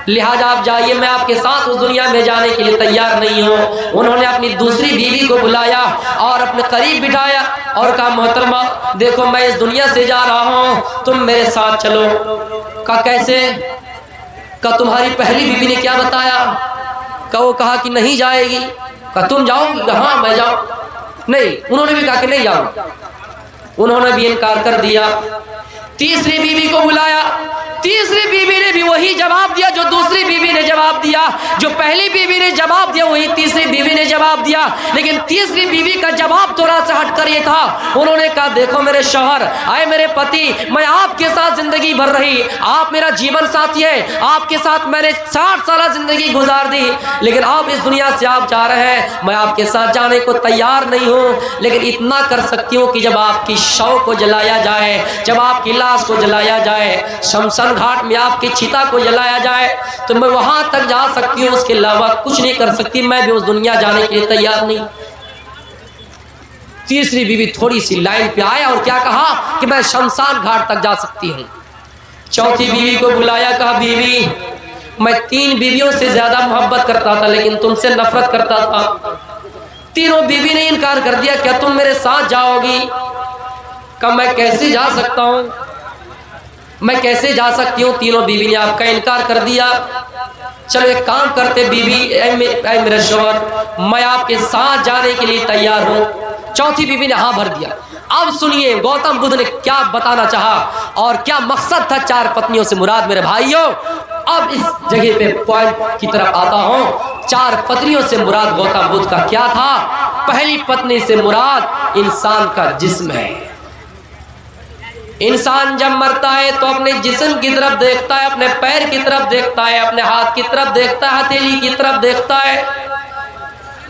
لہٰذا آپ جائیے، میں آپ کے ساتھ اس دنیا میں جانے کے لیے تیار نہیں ہوں۔ انہوں نے اپنی دوسری بیوی کو بلایا اور اپنے قریب بٹھایا اور کہا محترمہ دیکھو میں اس دنیا سے جا رہا ہوں، تم میرے ساتھ چلو۔ کہا کیسے؟ کہا تمہاری پہلی بیوی نے کیا بتایا؟ کہا وہ کہا کہ نہیں جائے گی۔ کہا تم جاؤ گی؟ کہا ہاں میں جاؤں۔ نہیں، انہوں نے بھی کہا کہ نہیں جاؤں، انہوں نے بھی انکار کر دیا۔ تیسری بیوی کو بلایا، تیسری بیوی نے بھی وہی جواب دیا جو دوسری بیوی نے جواب دیا، جو پہلی بیوی نے جواب دیا وہی تیسری بیوی نے جواب دیا، لیکن تیسری بیوی کا جواب تھوڑا سا ہٹ کر یہ تھا، انہوں نے کہا دیکھو میرے شوہر، آئے میرے پتی، میں آپ کے ساتھ زندگی بھر رہی، آپ میرا جیون ساتھی ہے، آپ کے ساتھ میں نے 60 سالہ زندگی گزار دی، لیکن آپ اس دنیا سے آپ جا رہے ہیں، میں آپ کے ساتھ جانے کو تیار نہیں ہوں، لیکن اتنا کر سکتی ہوں کہ جب آپ کی شو کو جلایا جائے، جب آپ کی لاش کو جلایا جائے، شمشان گھاٹ میں آپ کی چتا کو جلایا جائے تو میں وہاں تک جا سکتی ہوں، اس کے علاوہ کچھ نہیں کر سکتی، میں بھی اس دنیا جانے کے لیے تیار نہیں۔ تیسری بیوی تھوڑی سی لائن پہ آیا اور کیا کہا کہ میں شمشان گھاٹ تک جا سکتی ہوں۔ چوتھی بیوی کو بلایا، کہا بیوی میں 3 بیویوں سے زیادہ محبت کرتا تھا لیکن تم سے نفرت کرتا تھا۔ تینوں بیوی نے انکار کر دیا، کیا تم میرے ساتھ جاؤ گی؟ کہا میں کیسے جا سکتا ہوں، میں کیسے جا سکتی ہوں؟ تینوں بیوی نے آپ کا انکار کر دیا۔ چلو ایک کام کرتے بیوی، اے میرے شوہر میں آپ کے ساتھ جانے کے لیے تیار ہوں۔ چوتھی بیوی نے ہاں بھر دیا۔ اب سنیے گوتم بدھ نے کیا بتانا چاہا اور کیا مقصد تھا 4 پتنیوں سے مراد میرے بھائیوں۔ اب اس جگہ پہ پوائنٹ کی طرف آتا ہوں۔ 4 پتنیوں سے مراد گوتم بدھ کا کیا تھا؟ پہلی پتنی سے مراد انسان کا جسم ہے۔ انسان جب مرتا ہے تو اپنے جسم کی طرف دیکھتا ہے، اپنے پیر کی طرف دیکھتا ہے، اپنے ہاتھ کی طرف دیکھتا ہے، ہتھیلی کی طرف دیکھتا ہے،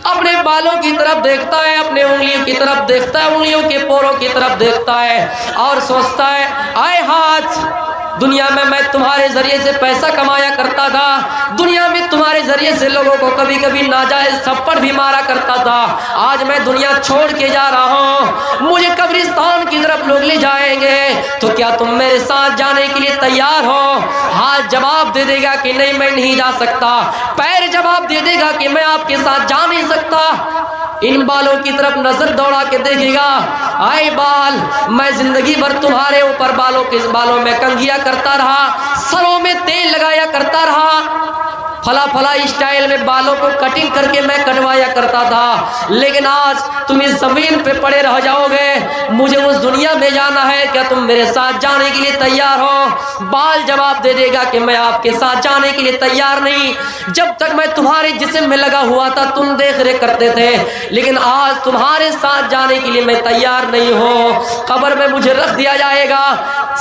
اپنے بالوں کی طرف دیکھتا ہے، اپنے انگلیوں کی طرف دیکھتا ہے، انگلیوں کے پوروں کی طرف دیکھتا ہے اور سوچتا ہے اے ہاتھ، دنیا میں تمہارے ذریعے سے پیسہ کمایا کرتا تھا، دنیا میں تمہارے ذریعے سے لوگوں کو کبھی کبھی ناجائز تھپڑ بھی مارا کرتا تھا، آج میں دنیا چھوڑ کے جا رہا ہوں، مجھے قبرستان کی طرف لوگ لے جائیں گے، تو کیا تم میرے ساتھ جانے کے لیے تیار ہو؟ ہاتھ جواب دے دے گا کہ نہیں میں نہیں جا سکتا، پیر جواب دے دے گا کہ میں آپ کے ساتھ جا نہیں سکتا، ان بالوں کی طرف نظر دوڑا کے دیکھے گا، آئے بال میں زندگی بھر تمہارے اوپر بالوں میں کنگھیاں کرتا رہا، سروں میں تیل لگایا کرتا رہا، فلا اسٹائل میں بالوں کو کٹنگ کر کے میں کٹوایا کرتا تھا، لیکن آج تم اس زمین پہ پڑے رہ جاؤ گے، مجھے اس دنیا میں جانا ہے، کیا تم میرے ساتھ جانے کے لیے تیار ہو؟ بال جواب دے دے گا کہ میں آپ کے ساتھ جانے کے لیے تیار نہیں، جب تک میں تمہارے جسم میں لگا ہوا تھا تم دیکھ ریکھ کرتے تھے، لیکن آج تمہارے ساتھ جانے کے لیے میں تیار نہیں ہوں، قبر میں مجھے رکھ دیا جائے گا،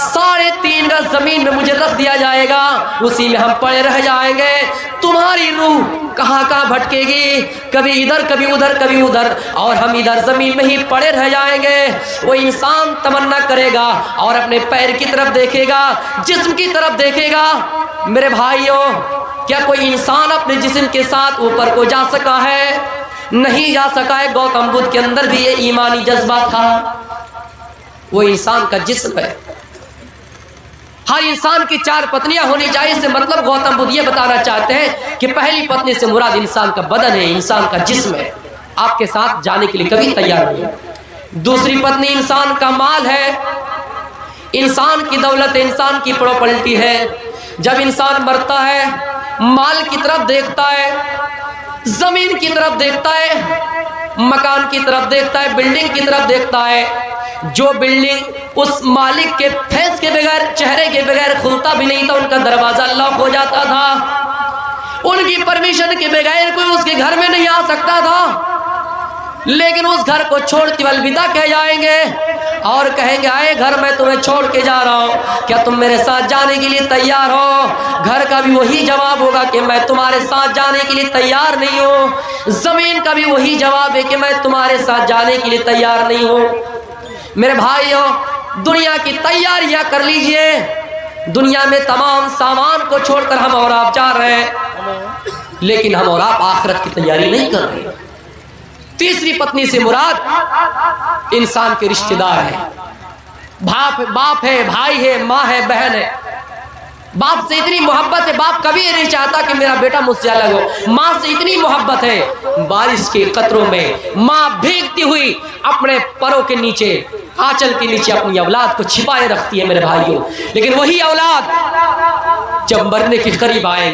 3.5 گز زمین میں مجھے رکھ دیا جائے گا، اسی میں ہم پڑے رہ جائیں گے، تمہاری روح کہاں کہاں بھٹکے گی، کبھی ادھر کبھی ادھر کبھی ادھر، اور ہم ادھر زمین میں ہی پڑے رہ جائیں گے۔ وہ انسان تمنا کرے گا اور اپنے پیر کی طرف دیکھے گا، جسم کی طرف دیکھے گا۔ میرے بھائیوں کیا کوئی انسان اپنے جسم کے ساتھ اوپر کو جا سکا ہے؟ نہیں جا سکا ہے۔ گوتم بدھ کے اندر بھی یہ ایمانی جذبہ تھا، وہ انسان کا جسم ہے، ہر انسان کی 4 پتنیاں ہونی چاہیے، اس سے مطلب گوتم بدھ یہ بتانا چاہتے ہیں کہ پہلی پتنی سے مراد انسان کا بدن ہے، انسان کا جسم ہے، آپ کے ساتھ جانے کے لیے کبھی تیار نہیں۔ دوسری پتنی انسان کا مال ہے، انسان کی دولت ہے، انسان کی پراپرٹی ہے۔ جب انسان مرتا ہے مال کی طرف دیکھتا ہے، زمین کی طرف دیکھتا ہے، مکان کی طرف دیکھتا ہے، بلڈنگ کی طرف دیکھتا ہے، جو بلڈنگ اس مالک کے فیس کے بغیر، چہرے کے بغیر کھلتا بھی نہیں تھا، ان کا دروازہ لاک ہو جاتا تھا، ان کی پرمیشن کے بغیر کوئی اس کے گھر میں نہیں آ سکتا تھا، لیکن اس گھر کو چھوڑ کے الوداع کہہ جائیں گے اور کہیں گے آئے گھر میں تمہیں چھوڑ کے جا رہا ہوں، کیا تم میرے ساتھ جانے کے لیے تیار ہو؟ گھر کا بھی وہی جواب ہوگا کہ میں تمہارے ساتھ جانے کے لیے تیار نہیں ہوں، زمین کا بھی وہی جواب ہے کہ میں تمہارے ساتھ جانے کے لیے تیار نہیں ہوں۔ میرے بھائیوں، دنیا کی تیاریاں کر لیجئے، دنیا میں تمام سامان کو چھوڑ کر ہم اور آپ جا رہے ہیں، لیکن ہم اور آپ آخرت کی تیاری نہیں کر رہے۔ تیسری پتنی سے مراد انسان کے رشتہ دار ہیں، باپ ہے، بھائی ہے، ماں ہے، بہن ہے۔ باپ سے اتنی محبت ہے، باپ کبھی نہیں چاہتا کہ میرا بیٹا مجھ سے الگ ہو۔ ماں سے اتنی محبت ہے، بارش کے قطروں میں ماں بھیگتی ہوئی اپنے پروں کے نیچے، آنچل کے نیچے اپنی اولاد کو چھپائے رکھتی ہے میرے بھائیوں۔ لیکن وہی اولاد جب مرنے کے قریب آئے،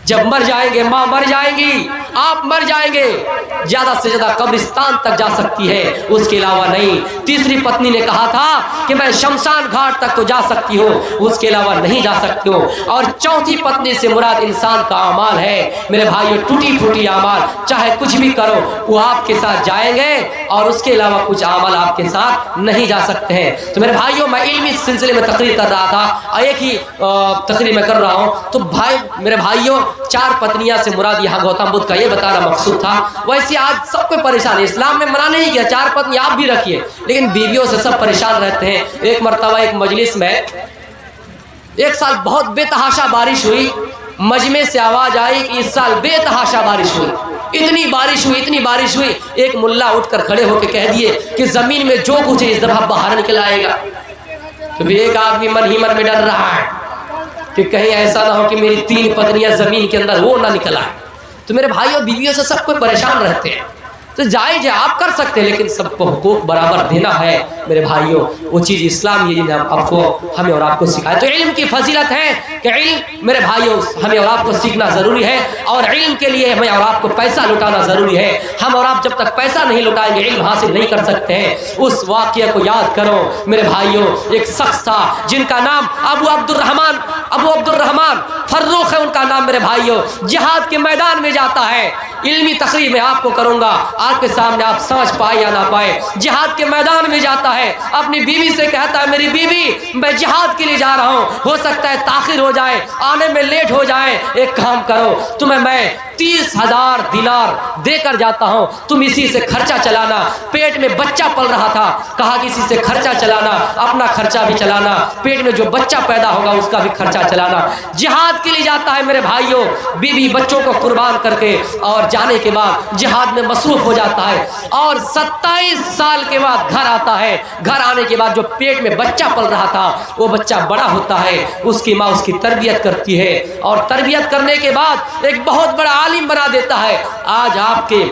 جب مر جائیں گے، ماں مر جائیں گی، آپ مر جائیں گے، زیادہ سے زیادہ قبرستان تک جا سکتی ہے، اس کے علاوہ نہیں۔ تیسری پتنی نے کہا تھا کہ میں شمشان گھاٹ تک تو جا سکتی ہوں، اس کے علاوہ نہیں جا سکتی ہوں۔ اور چوتھی پتنی سے مراد انسان کا اعمال ہے میرے بھائیوں، ٹوٹی پھوٹی اعمال، چاہے کچھ بھی کرو وہ آپ کے ساتھ جائیں گے اور اس کے علاوہ کچھ اعمال آپ کے ساتھ نہیں جا سکتے ہیں۔ تو میرے بھائیوں، میں علمی سلسلے میں تقریر کر رہا تھا، ایک ہی تقریر میں کر رہا ہوں، تو میرے بھائیوں، 4 پتنیاں سے مراد یہاں گوتم بدھ کا یہ بتانا مقصود تھا۔ ویسے آج سب کو پریشان ہے، اسلام میں منع نہیں کیا 4 پتنی آپ بھی رکھیے، لیکن بیویوں سے سب پریشان رہتے ہیں۔ ایک مرتبہ ایک مجلس میں ایک سال بہت بے تحاشا بارش ہوئی، مجمع سے آواز آئی کہ اس سال بے تحاشا بارش ہوئی، اتنی بارش ہوئی، ایک ملا اٹھ کر کھڑے ہو کے کہہ دیے کہ زمین میں جو کچھ ہے اس دفعہ باہر نکل آئے گا۔ تو بھی ایک آدمی من ہی من میں ڈر رہا ہے کہ کہیں ایسا نہ ہو کہ میری 3 پتنیاں زمین کے اندر وہ نہ نکل آئے۔ تو میرے بھائیوں، بیویوں سے سب کو پریشان رہتے ہیں، تو جائز ہے، آپ کر سکتے ہیں، لیکن سب کو حقوق برابر دینا ہے میرے بھائیوں۔ وہ چیز اسلام یہ آپ کو، ہمیں اور آپ کو سکھائے۔ تو علم کی فضیلت ہے کہ علم میرے بھائیوں ہمیں اور آپ کو سیکھنا ضروری ہے، اور علم کے لیے ہمیں اور آپ کو پیسہ لٹانا ضروری ہے۔ ہم اور آپ جب تک پیسہ نہیں لٹائیں گے علم حاصل نہیں کر سکتے ہیں۔ اس واقعہ کو یاد کرو میرے بھائیوں، ایک شخص تھا جن کا نام ابو عبد الرحمن فروخ ہے ان کا نام میرے بھائیوں۔ جہاد کے میدان میں جاتا ہے، علمی تقریر میں آپ کو کروں گا، آپ کے سامنے آپ سمجھ پائے یا نہ پائے۔ جہاد کے میدان میں جاتا ہے، اپنی بیوی سے کہتا ہے میری بیوی میں جہاد کے لیے جا رہا ہوں، ہو سکتا ہے تاخیر ہو جائے، آنے میں لیٹ ہو جائے، ایک کام کرو تمہیں میں 30,000 دینار دے کر جاتا ہوں، تم اسی سے خرچہ چلانا۔ پیٹ میں بچہ پل رہا تھا، کہا کہ اسی سے خرچہ چلانا، اپنا خرچہ بھی چلانا، پیٹ میں جو بچہ پیدا ہوگا اس کا بھی خرچہ چلانا۔ جہاد کے لیے جاتا ہے میرے بھائیوں، بیوی بچوں کو قربان کر کے، اور جانے کے بعد جہاد میں مصروف ہو جاتا ہے، اور 27 سال کے بعد گھر آتا ہے۔ گھر آنے کے بعد جو پیٹ میں بچہ پل رہا تھا وہ بچہ بڑا ہوتا ہے، اس کی ماں اس کی تربیت کرتی ہے، اور تربیت کرنے کے بعد ایک بہت بڑا عالم بنا دیتا ہے۔ آج آپ کے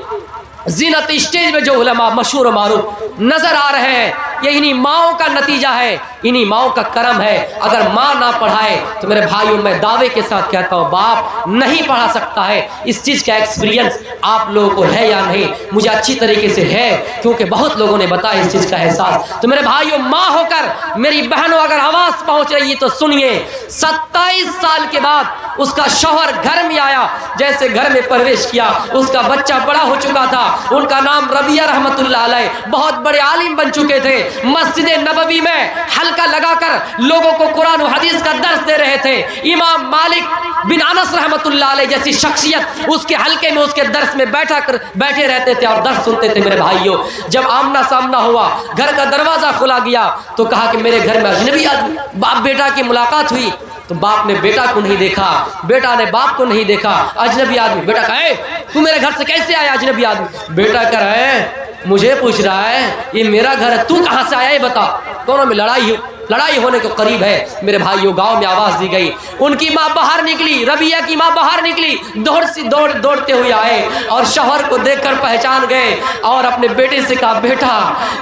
زینت اسٹیج میں جو علماء مشہور و معروف نظر آ رہے ہیں، یہ انہی ماؤں کا نتیجہ ہے، انہی ماؤں کا کرم ہے۔ اگر ماں نہ پڑھائے تو میرے بھائیوں میں دعوے کے ساتھ کہتا ہوں باپ نہیں پڑھا سکتا ہے۔ اس چیز کا ایکسپیرینس آپ لوگوں کو ہے یا نہیں؟ مجھے اچھی طریقے سے ہے، کیونکہ بہت لوگوں نے بتایا اس چیز کا احساس۔ تو میرے بھائیوں، ماں ہو کر میری بہنوں اگر آواز پہنچ رہی ہے تو سنیے، 27 سال کے بعد اس کا شوہر گھر میں آیا، جیسے گھر میں پرویش کیا اس کا بچہ بڑا ہو چکا تھا، ان کا نام ربیہ رحمت اللہ علیہ، بہت بڑے عالم بن چکے تھے، مسجد نبوی میں حلقہ لگا کر لوگوں کو قرآن و حدیث کا درس دے رہے تھے۔ امام مالک بن انس رحمت اللہ علیہ جیسی شخصیت اس کے حلقے میں اس کے درس میں بیٹھے رہتے تھے اور درس سنتے تھے میرے بھائیوں۔ جب آمنا سامنا ہوا، گھر کا دروازہ کھلا گیا تو کہا کہ میرے گھر میں اجنبی آدمی، باپ بیٹا کی ملاقات ہوئی تو باپ نے بیٹا کو نہیں دیکھا، بیٹا نے باپ کو نہیں دیکھا، اجنبی آدمی۔ بیٹا کہا اے تو میرے گھر سے کیسے آیا؟ اجنبی آدمی۔ بیٹا کہہ رہا ہے مجھے پوچھ رہا ہے یہ میرا گھر ہے، تو کہاں سے آیا یہ بتا۔ دونوں میں لڑائی ہونے کو قریب ہے میرے بھائیوں۔ گاؤں میں آواز دی گئی، ان کی ماں باہر نکلی، ربیہ کی ماں باہر نکلی، دوڑتے ہوئے آئے اور شوہر کو دیکھ کر پہچان گئے اور اپنے بیٹے سے کہا بیٹا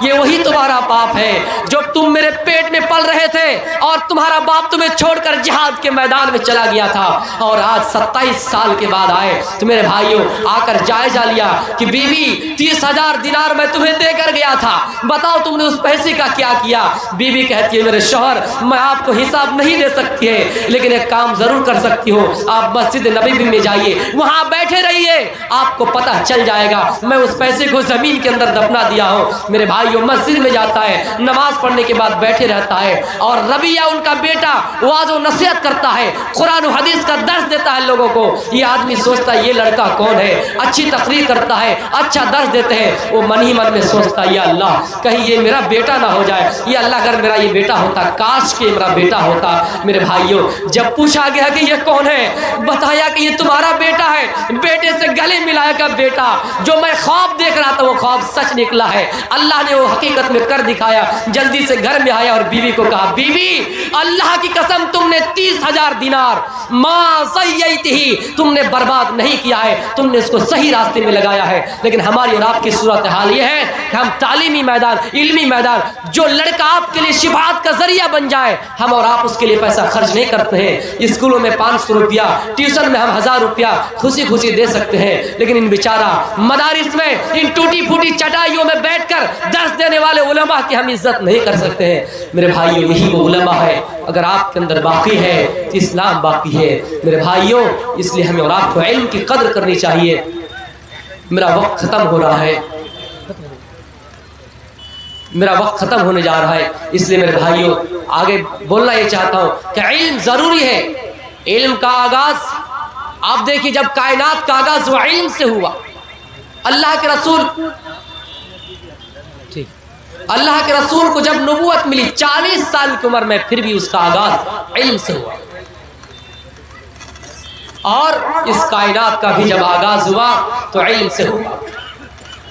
یہ وہی تمہارا باپ ہے جو تم میرے پیٹ میں پل رہے تھے، اور تمہارا باپ تمہیں چھوڑ کر جہاد کے میدان میں چلا گیا تھا، اور آج 27 سال کے بعد آئے۔ تو میرے بھائیوں، آ کر جائزہ لیا کہ بیوی 30,000 دینار میں تمہیں دے کر گیا تھا، بتاؤ تم نے اس پیسے کا کیا کیا؟ بیوی کہتی ہے میرے میرے شوہر میں آپ کو حساب نہیں دے سکتی ہے، لیکن ایک کام ضرور کر سکتی ہوں، آپ مسجد نبوی میں جائیے، وہاں بیٹھے رہیے، آپ کو پتہ چل جائے گا میں اس پیسے کو زمین کے اندر دفنا دیا ہوں۔ میرے بھائیوں مسجد میں جاتا ہے، نماز پڑھنے کے بعد بیٹھے رہتا ہے، اور ربیہ ان کا بیٹا واعظ و نصیحت کرتا ہے، قرآن و حدیث کا درس دیتا ہے لوگوں کو۔ یہ آدمی سوچتا ہے یہ لڑکا کون ہے، اچھی تقریر کرتا ہے، اچھا درس دیتے ہیں، وہ من ہی من میں سوچتا ہے یا اللہ کہیں یہ میرا بیٹا نہ ہو جائے، یا اللہ اگر میرا یہ بیٹا ہوتا کاش کہ میرا بیٹا ہوتا۔ میرے بھائیوں جب پوچھا گیا کہ یہ کون ہے، بتایا کہ یہ تمہارا بیٹا ہے، بیٹے سے گلے ملایا کا بیٹا، جو میں خواب دیکھ رہا تھا وہ خواب سچ نکلا ہے، اللہ نے وہ حقیقت میں کر دکھایا۔ جلدی سے گھر میں آیا اور بیوی کو کہا بیوی اللہ کی قسم تم نے 30,000 دینار ما ضیعتہ تم نے برباد نہیں کیا ہے، تم نے اس کو صحیح راستے میں لگایا ہے، لیکن ہماری اور آپ کی صورتحال یہ ہے کہ ہم تعلیمی میدان، علمی میدان، جو لڑکا آپ کے لیے شفاعت کا ذریعہ بن جائے ہم اور آپ اس کے لیے پیسہ خرچ نہیں کرتے ہیں۔ اسکولوں میں 500 روپیہ، ٹیوشن میں ہم 1000 روپیہ خوشی خوشی دے سکتے ہیں، لیکن ان بیچارہ مدارس میں ان ٹوٹی پھوٹی چٹائیوں میں بیٹھ کر درس دینے والے علماء کی ہم عزت نہیں کر سکتے ہیں۔ میرے بھائیوں یہی وہ علماء ہے، اگر آپ کے اندر باقی ہے تو اسلام باقی ہے۔ میرے بھائیوں اس لیے ہمیں اور آپ کو علم کی قدر کرنی چاہیے۔ میرا وقت ختم ہو رہا ہے، میرا وقت ختم ہونے جا رہا ہے، اس لیے میرے بھائیوں آگے بولنا یہ چاہتا ہوں کہ علم ضروری ہے۔ علم کا آغاز آپ دیکھیے، جب کائنات کا آغاز وہ علم سے ہوا، اللہ کے رسول کو جب نبوت ملی 40 سال کی عمر میں، پھر بھی اس کا آغاز علم سے ہوا، اور اس کائنات کا بھی جب آغاز ہوا تو علم سے ہوا۔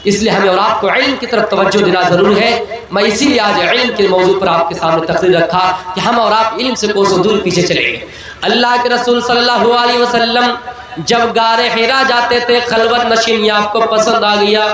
اس لیے ہمیں اور آپ کو علم کی طرف توجہ دینا ضروری ہے۔ میں اسی لیے آج علم کے موضوع پر آپ کے سامنے تقریر رکھا کہ ہم اور آپ علم سے کوسوں دور پیچھے چلے گئے۔ اللہ کے رسول صلی اللہ علیہ وسلم جب غار حرا جاتے تھے، خلوت نشینی آپ کو پسند آ گیا،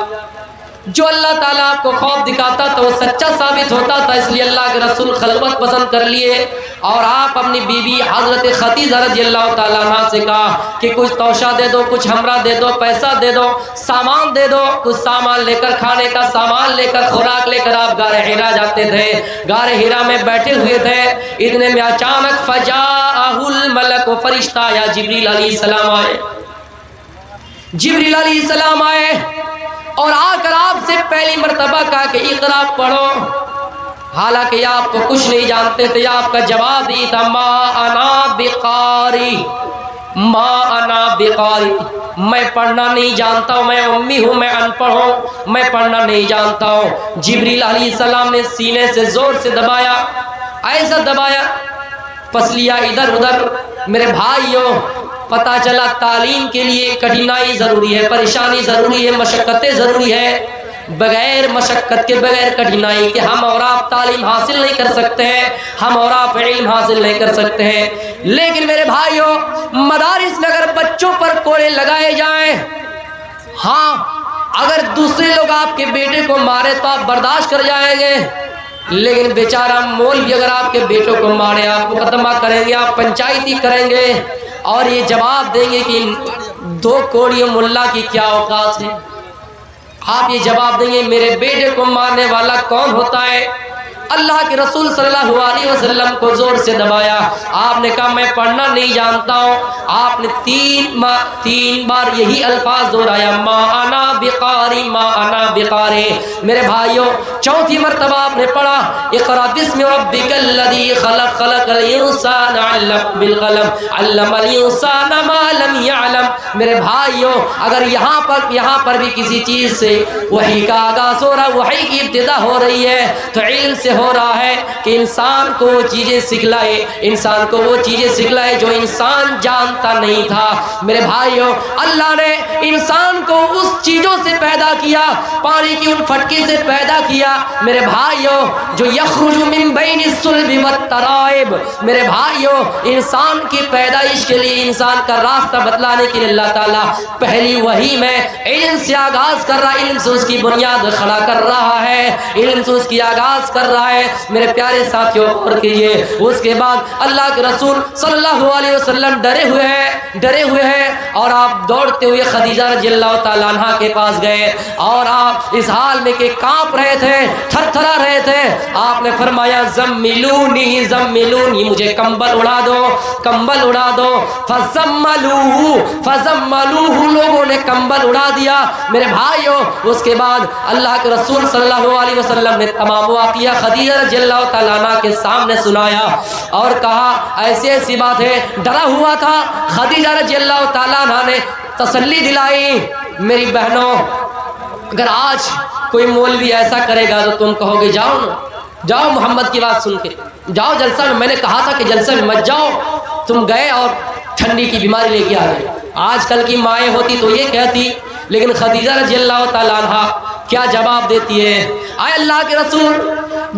جو اللہ تعالیٰ آپ کو خوف دکھاتا تو وہ سچا ثابت ہوتا تھا، اس لیے اللہ کے رسول خلوت پسند کر لیے، اور آپ اپنی بیوی حضرت خدیجہ رضی اللہ تعالیٰ عنہ سے کہا کہ کچھ توشہ دے دو، کچھ ہمراہ دے دو، پیسہ دے دو، سامان دے دو، کچھ سامان لے کر، کھانے کا سامان لے کر، خوراک لے کر آپ غار حرا جاتے تھے۔ غار حرا میں بیٹھے ہوئے تھے، اتنے میں اچانک فجاءہ الملک، فرشتہ یا جبریل علیہ السلام آئے، جبریل علیہ السلام آئے اور آ کر آپ سے پہلی مرتبہ کہا کہ اقرا پڑھو، حالانکہ آپ کو کچھ نہیں جانتے تھے۔ آپ کا جواب دی تھا ما انا بقاری، ما انا بقاری، میں پڑھنا نہیں جانتا ہوں، میں امی ہوں، میں ان پڑھ ہوں، میں پڑھنا نہیں جانتا ہوں۔ جبریل علیہ السلام نے سینے سے زور سے دبایا، ایسا دبایا پسلیاں ادھر ادھر۔ میرے بھائیوں پتہ چلا تعلیم کے لیے کٹھنائی ضروری ہے، پریشانی ضروری ہے، مشقتیں ضروری ہے۔ بغیر مشقت کے، بغیر کٹھنائی کے ہم اور آپ تعلیم حاصل نہیں کر سکتے ہیں، ہم اور آپ علم حاصل نہیں کر سکتے ہیں۔ لیکن میرے بھائیوں مدارس میں اگر بچوں پر کوڑے لگائے جائیں، ہاں اگر دوسرے لوگ آپ کے بیٹے کو مارے تو آپ برداشت کر جائیں گے، لیکن بیچارہ مولوی اگر آپ کے بیٹوں کو مارے آپ مقدمہ کریں گے، آپ پنچایتی کریں گے، اور یہ جواب دیں گے کہ 2 کوڑیوں ملا کی کیا اوقات ہے۔ آپ یہ جواب دیں گے میرے بیٹے کو مارنے والا کون ہوتا ہے؟ اللہ کے رسول صلی اللہ علیہ وسلم کو زور سے دبایا، آپ نے کہا میں پڑھنا نہیں جانتا ہوں۔ آپ نے 3 بار یہی الفاظ دہرایا، ما انا بقاری، ما انا بقاری۔ میرے بھائیوں چوتھی مرتبہ آپ نے پڑھا اقرا بسم ربک الذی خلق، خلق الانسان علم بالقلم، علم الانسان ما لم یعلم۔ میرے بھائیوں اگر یہاں پر بھی کسی چیز سے وحی کا آغاز ہو رہا، وحی کی ابتدا ہو رہی ہے، تو علم سے ہو رہا ہے کہ انسان کو وہ چیزیں سکھلائے، انسان کو وہ چیزیں سکھلائے جو انسان جانتا نہیں تھا۔ میرے بھائیوں اللہ نے انسان کو اس چیزوں سے پیدا کیا، پانی کی ان پھٹکی سے پیدا کیا میرے بھائیوں جو یخرج من بین الصلب والترائب۔ میرے بھائیوں انسان کی پیدائش کے لیے، انسان کا راستہ بتلانے کے لیے اللہ تعالیٰ پہلی وحی میں علم سے آغاز کر رہا ہے، علم سے اس کی بنیاد کھڑا کر رہا ہے، علم سے اس کی آغاز کر رہا ہے۔ میرے پیارے ساتھیوں اور کیجیے، اس کے بعد اللہ کے رسول صلی اللہ علیہ وسلم ڈرے ہوئے ہیں، ڈرے ہوئے ہیں اور آپ دوڑتے ہوئے خدیجہ رضی اللہ تعالیٰ عنہ کے پاس گئے اور آپ اس حال میں کہ کانپ رہے تھے، تھر تھرا رہے تھے. آپ نے فرمایا زملونی زملونی، مجھے کمبل اڑا دو، کمبل اڑا دو. فزملوہ، لوگوں نے کمبل اڑا دیا. میرے بھائیوں اس کے بعد اللہ کے رسول صلی اللہ علیہ وسلم نے تمام واقعہ خدیجہ رضی اللہ تعالیٰ عنہ کے سامنے سنایا اور کہا ایسی ایسی بات ہے. ڈرا ہوا تھا. خدیجہ رضی اللہ تعالیٰ عنہ نے تسلی دلائی. میری بہنوں، اگر آج کوئی مولوی ایسا کرے گا تو تم کہو گے جاؤ نا، جاؤ محمد کی بات سن کے جاؤ جلسہ میں نے کہا تھا کہ جلسہ میں مت جاؤ. تم گئے اور ٹھنڈی کی بیماری لے کے آ گئے. آج کل کی مائیں ہوتی تو یہ کہتی، لیکن خدیجہ رضی اللہ تعالیٰ عنہ کیا جواب دیتی ہے؟ اے اللہ کے رسول،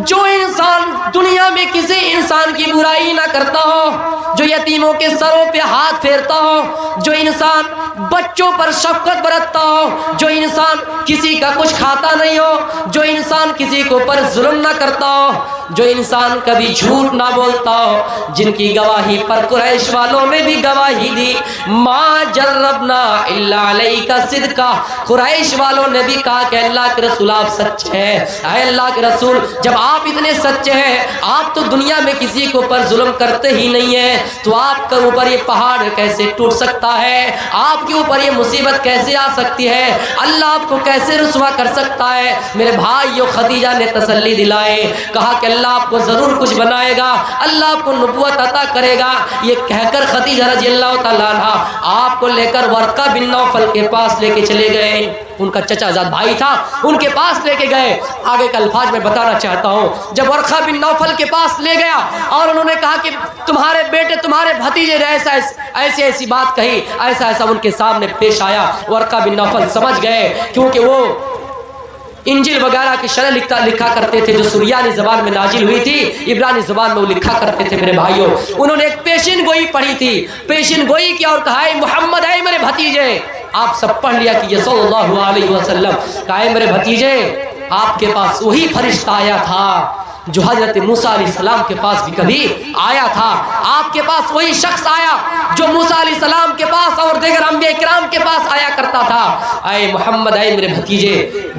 جو انسان دنیا میں کسی انسان کی برائی نہ کرتا ہو، جو یتیموں کے سروں پہ ہاتھ پھیرتا ہو، جو انسان بچوں پر شفقت برتتا ہو، جو انسان کسی کا کچھ کھاتا نہیں ہو، جو انسان کسی کے اوپر ظلم نہ کرتا ہو، جو انسان کبھی جھوٹ نہ بولتا ہو، جن کی گواہی پر قریش والوں نے بھی گواہی دی، ما جربنا الا علیک صدقہ، قریش والوں نے بھی کہا کہ اللہ کے رسول آپ سچے ہیں. اے اللہ کے رسول، جب آپ اتنے سچے ہیں، آپ تو دنیا میں کسی کے اوپر ظلم کرتے ہی نہیں ہیں، تو آپ کے اوپر یہ پہاڑ کیسے ٹوٹ سکتا ہے؟ آپ کے اوپر یہ مصیبت کیسے آ سکتی ہے؟ اللہ آپ کو کیسے رسوا کر سکتا ہے؟ میرے بھائیو، خدیجہ نے تسلی دلائے، کہا کہ اللہ آپ کو ضرور کچھ بنائے گا، اللہ آپ کو نبوت عطا کرے گا. یہ کہہ کر خدیجہ رضی اللہ تعالیٰ عنہ آپ کو لے کر ورقہ بن نوفل کے پاس لے کے چلے گئے. ان کا چچا زاد بھائی تھا، ان کے پاس لے کے گئے. آگے کا الفاظ میں بتانا چاہتا ہوں. جب ورقہ بن نوفل کے پاس لے گیا اور انہوں نے کہا کہ تمہارے بیٹے تمہارے بھتیجے نے ایسی ایسی بات کہی، ایسا ایسا ان کے سامنے پیش آیا. ورقہ بن نوفل سمجھ گئے، کیونکہ وہ انجیل وغیرہ کی شرح لکھا کرتے تھے جو سریانی زبان میں نازل ہوئی تھی، عبرانی زبان میں وہ لکھا کرتے تھے. میرے بھائیوں، انہوں نے ایک پیشین گوئی پڑھی تھی، پیشین گوئی کی اور کہا اے محمد، اے میرے بھتیجے. آپ سب پڑھ لیا کہ یہ صلی اللہ علیہ وسلم، کہا اے میرے بھتیجے، آپ کے پاس وہی فرشتہ آیا تھا جو حضرت موسیٰ علیہ السلام کے پاس بھی کبھی آیا تھا. آپ کے پاس وہی شخص آیا جو موسیٰ علیہ السلام کے پاس اور دیگر انبیاء کرام کے پاس آیا کرتا تھا. اے محمد، اے میرے بھتیجے،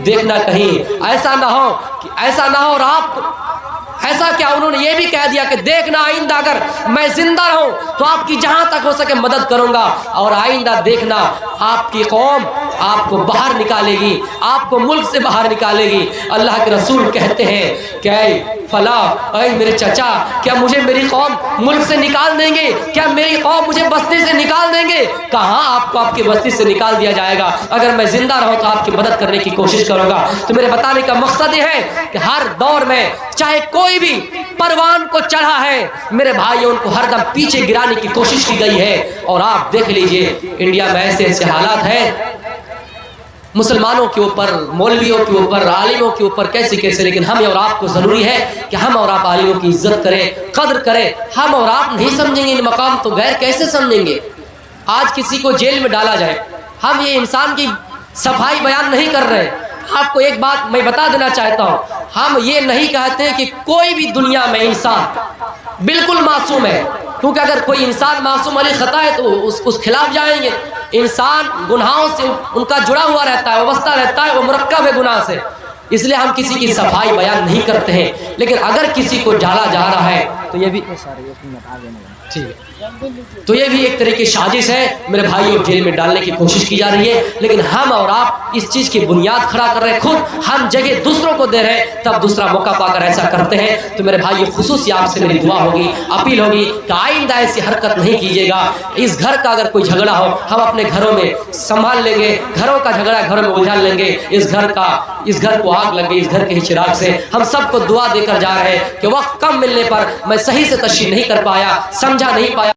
دیکھنا کہیں ایسا نہ ہو اور آپ ایسا کیا. انہوں نے یہ بھی کہہ دیا کہ دیکھنا آئندہ اگر میں زندہ رہوں تو آپ کی جہاں تک ہو سکے مدد کروں گا، اور آئندہ دیکھنا آپ کی قوم آپ کو باہر نکالے گی، آپ کو ملک سے باہر نکالے گی. اللہ کے رسول کہتے ہیں کہ اے فلاں، اے میرے چچا، کیا مجھے میری قوم ملک سے نکال دیں گے؟ کیا میری قوم مجھے بستی سے نکال دیں گے؟ کہاں آپ کو آپ کی بستی سے نکال دیا جائے گا. اگر میں زندہ رہوں تو آپ کی مدد کرنے کی کوشش کروں گا. تو میرے بتانے کا مقصد یہ ہے کہ ہر دور میں چاہے کوئی بھی پروان کو چڑھا ہے، میرے بھائیوں، ان کو ہر دم پیچھے گرانے کی کوشش کی گئی ہے. اور آپ دیکھ لیجئے انڈیا میں ایسے ایسے حالات ہیں، مسلمانوں کے اوپر، مولویوں کے اوپر، عالموں کے اوپر کیسے، لیکن ہمیں اور آپ کو ضروری ہے کہ ہم اور آپ عالموں کی عزت کریں، قدر کریں. ہم اور آپ نہیں سمجھیں گے ان مقام تو غیر کیسے سمجھیں گے؟ آج کسی کو جیل میں ڈالا جائے، ہم یہ انسان کی صفائی بیان نہیں کر رہے. آپ کو ایک بات میں بتا دینا چاہتا ہوں، ہم یہ نہیں کہتے کہ کوئی بھی دنیا میں انسان بالکل معصوم ہے، کیونکہ اگر کوئی انسان معصوم علی خطا ہے تو اس خلاف جائیں گے. انسان گناہوں سے ان کا جڑا ہوا رہتا ہے، وابستہ رہتا ہے، وہ مرکب ہے گناہ سے، اس لیے ہم کسی کی صفائی بیان نہیں کرتے ہیں. لیکن اگر کسی کو ڈالا جا رہا ہے تو یہ بھی تو یہ بھی ایک طرح کی سازش ہے. میرے بھائیوں، جیل میں ڈالنے کی کوشش کی جا رہی ہے، لیکن ہم اور آپ اس چیز کی بنیاد کھڑا کر رہے ہیں. خود ہم جگہ دوسروں کو دے رہے ہیں، تب دوسرا موقع پا کر ایسا کرتے ہیں. تو میرے بھائیوں، خصوصی آپ سے میری دعا ہوگی، اپیل ہوگی کہ آئندہ ایسی حرکت نہیں کیجیے گا. اس گھر کا اگر کوئی جھگڑا ہو، ہم اپنے گھروں میں سنبھال لیں گے. گھروں کا جھگڑا گھروں میں الجھا لیں گے. اس گھر کو آگ لگ گئی اس گھر کے چراغ سے. ہم سب کو دعا دے کر جا رہے ہیں کہ وقت کم ملنے پر میں صحیح سے تشریح نہیں کر پایا، سمجھا نہیں پایا.